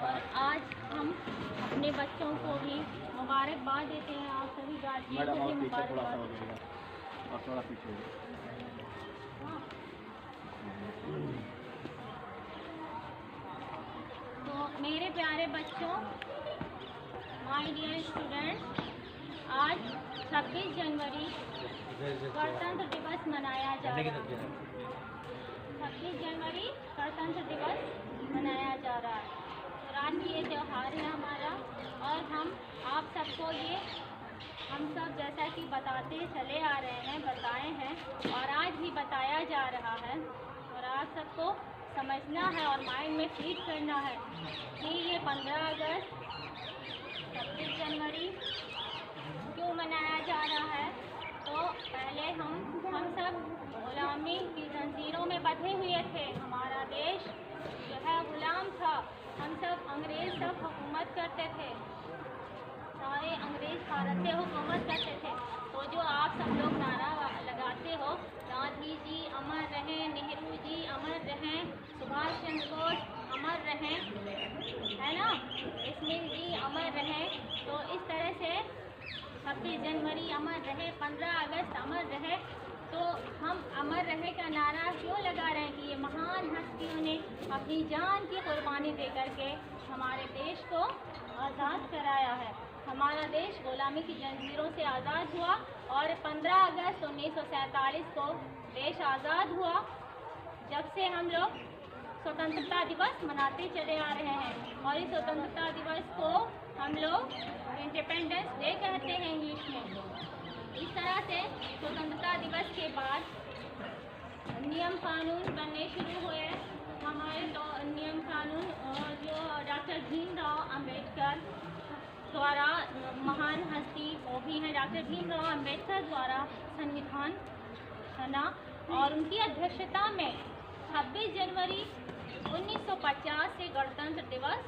और आज हम अपने बच्चों को भी मुबारकबाद देते हैं। आप सभी गार्जियन को भी मुबारकबाद। और थोड़ा पीछे तो मेरे प्यारे बच्चों, माय डियर स्टूडेंट्स, आज 26 जनवरी गणतंत्र दिवस मनाया जा रहा है। 26 जनवरी गणतंत्र दिवस मनाया जा रहा है। तो राष्ट्रीय त्यौहार है हमारा, और हम आप सबको ये हम सब जैसा कि बताते चले आ रहे हैं, बताए हैं, और आज भी बताया जा रहा है। और आप सबको समझना है और माइंड में फीड करना है कि ये 15 अगस्त 26 जनवरी क्यों मनाया जा रहा है। तो पहले हम सब गुलामी की जंजीरों में बंधे हुए थे। हमारा देश जो है गुलाम था। हम सब अंग्रेज सब हुकूमत करते थे, सारे अंग्रेज भारत से हुकूमत करते थे। तो जो आप सब लोग नारा लगाते हो, गांधी जी अमर रहें, नेहरू जी अमर रहें, सुभाष चंद्र बोस अमर रहें, है ना, स्मिथ जी अमर रहें। तो इस तरह से 26 जनवरी अमर रहे, 15 अगस्त अमर रहे। तो हम अमर रहे का नारा क्यों लगा रहे हैं कि ये महान हस्तियों ने अपनी जान की कुर्बानी दे करके हमारे देश को आज़ाद कराया है। हमारा देश गुलामी की जंजीरों से आज़ाद हुआ, और 15 अगस्त 1947 को देश आज़ाद हुआ, जब से हम लोग स्वतंत्रता दिवस मनाते चले आ रहे हैं। और इस स्वतंत्रता दिवस को हम लोग इंडिपेंडेंस डे कहते हैं इंग्लिश में। इस तरह से स्वतंत्रता दिवस के बाद नियम कानून बनने शुरू हुए। हमारे नियम कानून जो डॉक्टर भीमराव अंबेडकर द्वारा, महान हस्ती वो भी हैं डॉक्टर भीमराव अंबेडकर द्वारा संविधान बना, और उनकी अध्यक्षता में 26 जनवरी 1950 से गणतंत्र दिवस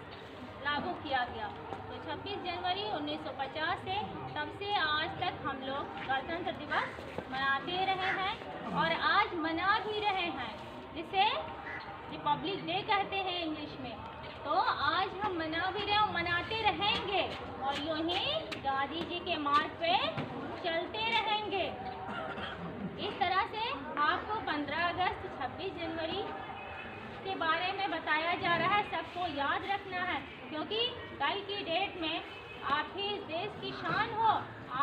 लागू किया गया। तो 26 जनवरी 1950 से तब से आज तक हम लोग गणतंत्र दिवस मनाते रहे हैं, और आज मना भी रहे हैं, जिसे रिपब्लिक डे कहते हैं इंग्लिश में। तो आज हम मना भी रहे और मनाते रहेंगे, और यूँ ही गांधी जी के मार्ग पे चलते रहेंगे। इस तरह से आपको 15 अगस्त 26 जनवरी के बारे में बताया जा रहा है। सबको याद रखना है, क्योंकि कल की डेट में आप ही इस देश की शान हो,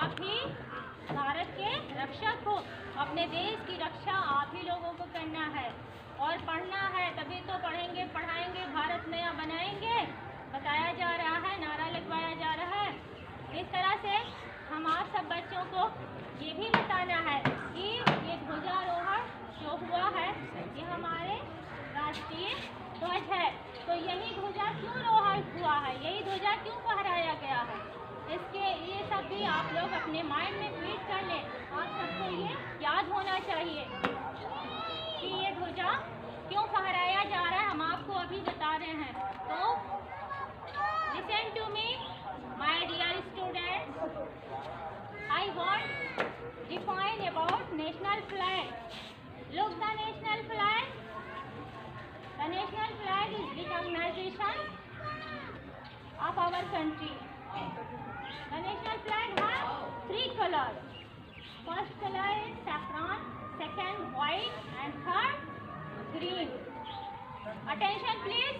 आप ही भारत के रक्षक हो। अपने देश की रक्षा आप ही लोगों को करना है, और पढ़ना है, तभी तो पढ़ेंगे पढ़ाएंगे भारत नया बनाएंगे, बताया जा रहा है, नारा लगवाया जा रहा है। इस तरह से हम आप सब बच्चों को ये भी बताना है कि ये ध्वजारोहण जो हुआ है ये हमारे राष्ट्रीय ध्वज है। तो यही ध्वजा क्यों रोहण हुआ है, यही ध्वजा क्यों फहराया गया है, इसके ये सब भी आप लोग अपने माइंड में फीड कर लें। आप सबको ये याद होना चाहिए कि ये ध्वजा क्यों फहराया जा रहा है, हम आपको अभी बता रहे हैं। तो listen to me my dear students, I want define about national flag. Look the national flag. The national flag is recognition of our country. The national flag has 3 colors. First color is saffron, second white, and third green. Attention please.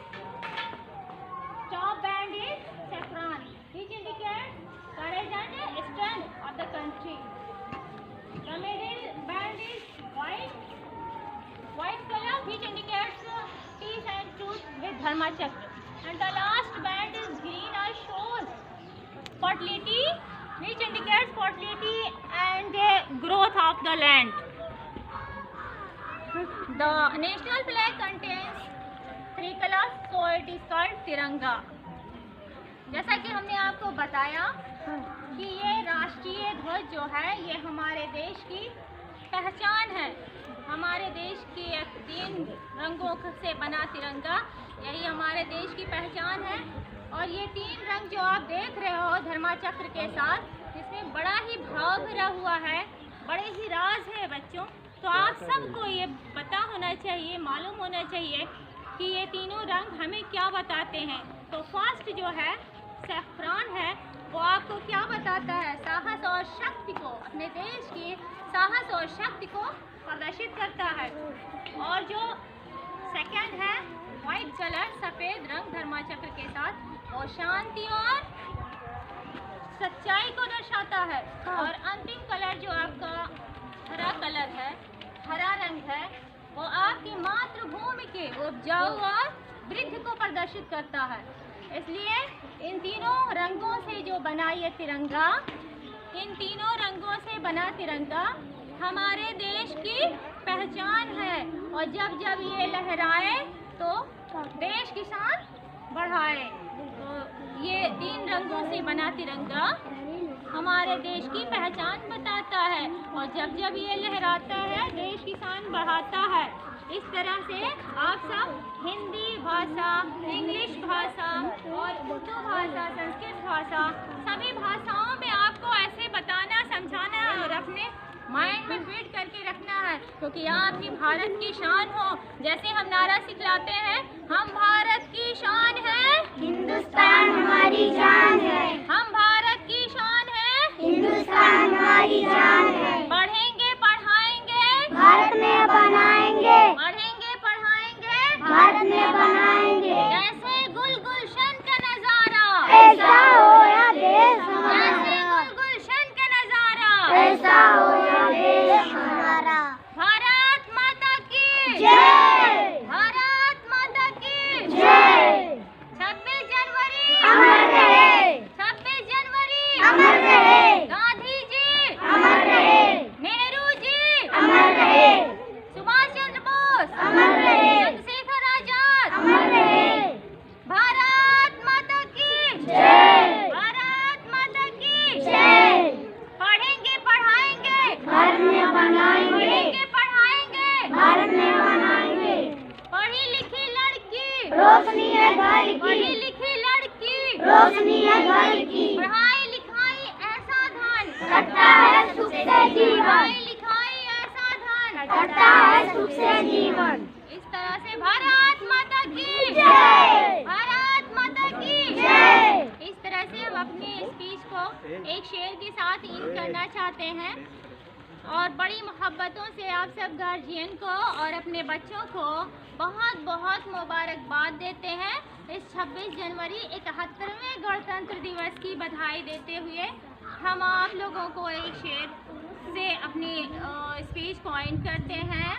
Top band is saffron, which indicates courage and strength of the country. The middle band is white color, which indicates peace and truth with Dharma Chakra. And the last band is green or shows fertility, which indicates fertility and growth of the land. The national flag contains 3 colors, so it is called तिरंगा। जैसा कि हमने आपको बताया कि ये राष्ट्रीय ध्वज जो है ये हमारे देश की पहचान है। हमारे देश के 3 रंगों से बना तिरंगा, यही हमारे देश की पहचान है। और ये 3 रंग जो आप देख रहे हो धर्मा चक्र के साथ, इसमें बड़ा ही भाव भरा हुआ है, बड़े ही राज है बच्चों। तो आप सबको ये पता होना चाहिए, मालूम होना चाहिए कि ये तीनों रंग हमें क्या बताते हैं। तो फर्स्ट जो है सैफरान है, वो आपको क्या बताता है? साहस और शक्ति को, अपने देश की साहस और शक्ति को प्रदर्शित करता है। और जो सेकंड है वाइट कलर, सफ़ेद रंग धर्मचक्र के साथ, वो शांति और सच्चाई को दर्शाता है। और अंतिम कलर जो आपका हरा कलर है, हरा रंग है, वो आपकी मातृभूमि के उपजाऊ और वृद्धि को प्रदर्शित करता है। इसलिए इन तीनों रंगों से जो बना ये तिरंगा, इन तीनों रंगों से बना तिरंगा हमारे देश की पहचान है। और जब जब ये लहराए तो देश की शान बढ़ाए। तो ये तीन रंगों से बना तिरंगा हमारे देश की पहचान बताता है, और जब जब ये लहराता है देश की शान बढ़ाता है। इस तरह से आप सब हिंदी भाषा, इंग्लिश भाषा और उर्दू भाषा, संस्कृत भाषा, सभी भाषाओं में आपको ऐसे बताना, समझाना और अपने माइंड में फिट करके रखना है, क्योंकि आपकी भारत की शान हो। जैसे हम नारा सिखलाते हैं, हम भारत की शान है, हिंदुस्तान हमारी जान है, हम भारत की शान है, हिंदुस्तान हमारी जान है। पढ़ेंगे पढ़ाएंगे भारत में बनाएंगे, पढ़ेंगे पढ़ाएंगे भारत में बनाएंगे। जैसे गुल गुलशन का नजारा, ऐसा हो या देश जैसे हमारा, गुल गुलशन का नजारा, ऐसा हो या देश हमारा। भारत माता की जय, भारत माता की जय। 26 जनवरी अमर रहे, 26 जनवरी अमर रहे, गांधी जी अमर रहे, नेहरू जी अमर रहे, सुभाष चंद्र बोस अमर रहे, चंद्रशेखर आजाद अमर रहे। भारत माता की जय, भारत माता की जय। पढ़ेंगे पढ़ाएंगे भारत में बनाएंगे, पढ़ेंगे पढ़ाएंगे भारत में बनाएंगे। पढ़ी लिखी लड़की, रोशनी है घर पढ़ी की, लिखी लड़की, रोशनी है घर की। पढ़ाई लिखाई ऐसा धन, करता है सुख से जीवन, पढ़ाई लिखाई ऐसा धन, करता है सुख से जीवन। इस तरह से भारत माता की जय, भारत माता की जय। इस तरह से हम अपनी स्पीच को एक शेर के साथ इन करना चाहते हैं, और बड़ी मोहब्बतों से आप सब गार्जियन को और अपने बच्चों को बहुत बहुत मुबारकबाद देते हैं। इस 26 जनवरी 71वें गणतंत्र दिवस की बधाई देते हुए हम आप लोगों को एक शेर से अपनी स्पीच को एंड करते हैं।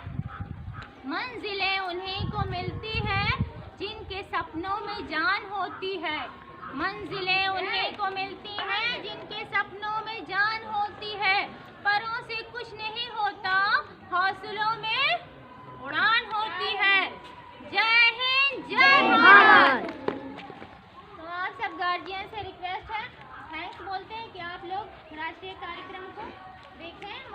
मंजिलें उन्हीं को मिलती है जिनके सपनों में जान होती है, मंजिलें उन्हीं को मिलती हैं जिनके सपनों में जान होती है। परों से कुछ नहीं होता, हौसलों में उड़ान होती है। जय हिंद, जय भारत। तो आप सब गार्जियन से रिक्वेस्ट है, थैंक्स बोलते हैं कि आप लोग राष्ट्रीय कार्यक्रम को देखें